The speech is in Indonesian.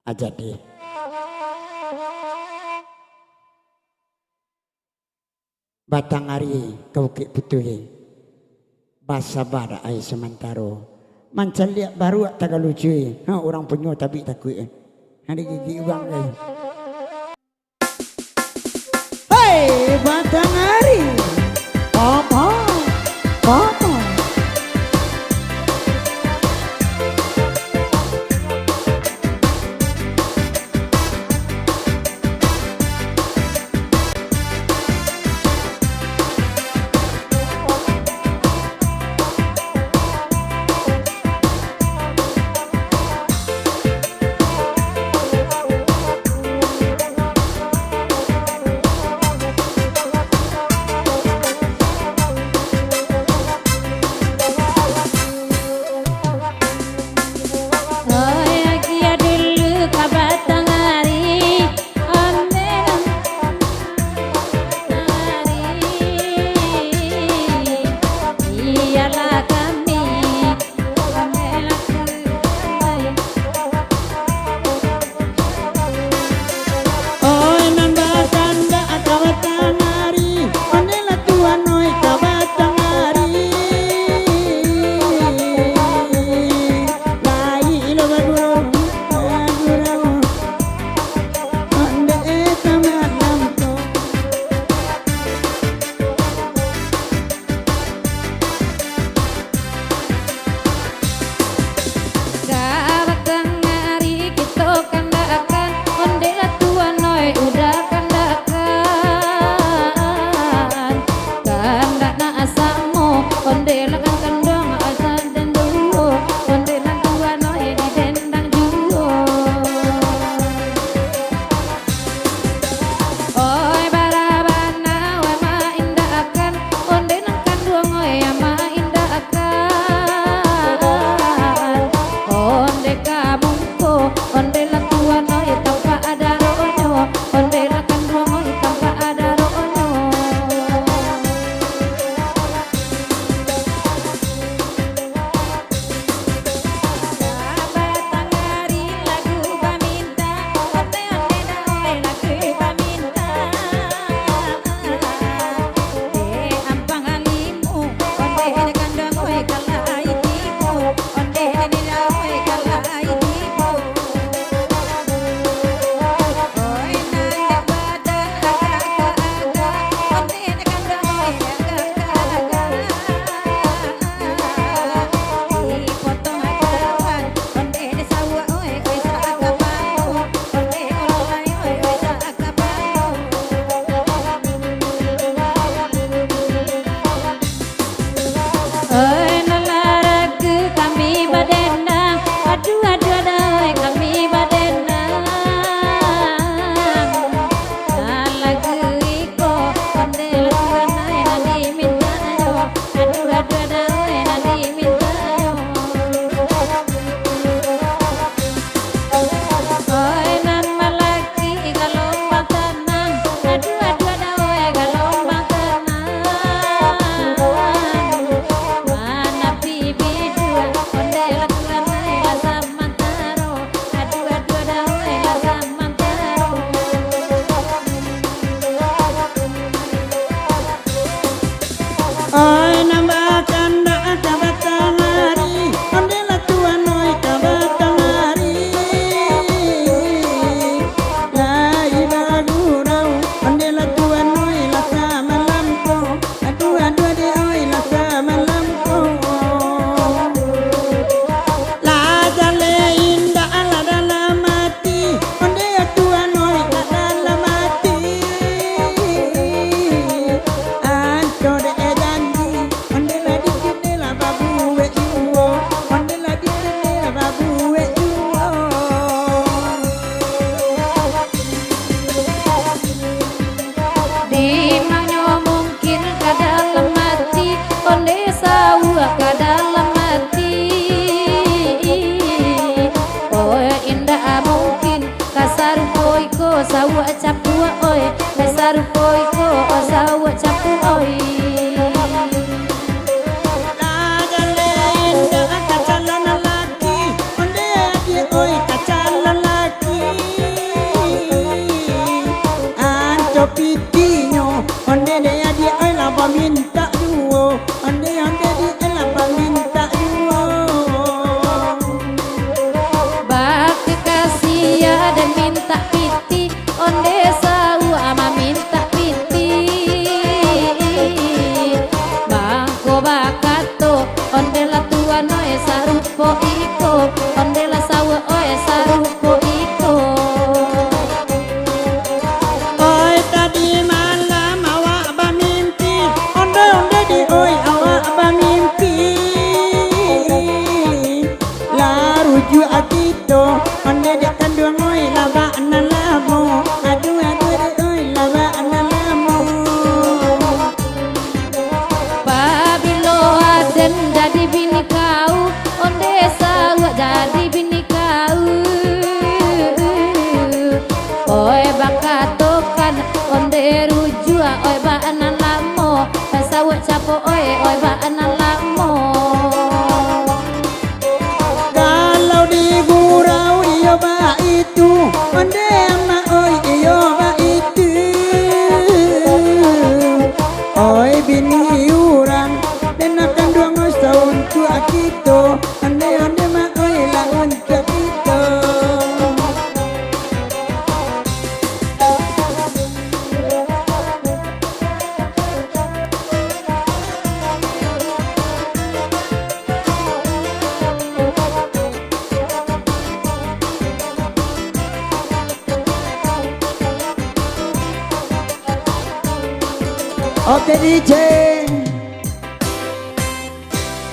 aja deh. Batang hari kau ke putih. Basa bara ay semantaro. Mancal lihat baru tak lucu. Orang punya tapi takut. Hari gigi uang lagi. Hei batang hari. Papa. Papa. Sawa capu oi, besar koi ko sawa capu oi. Lagalenda kacalan laki, onde adi oi kacalan laki. dia kandung oi lava analamo aduh oi lava analamo Babilo aden jadi bini kau onde sawak jadi bini kau oi bakatokan onde rujua oi ba analamo sawak capo oi ba analamo kalau di gurau iyo ba itu onde ama oi iyo ba itu oi bini urang dan akan dua ngosa untuk kita onde ma oi la untuk kita Oke DJ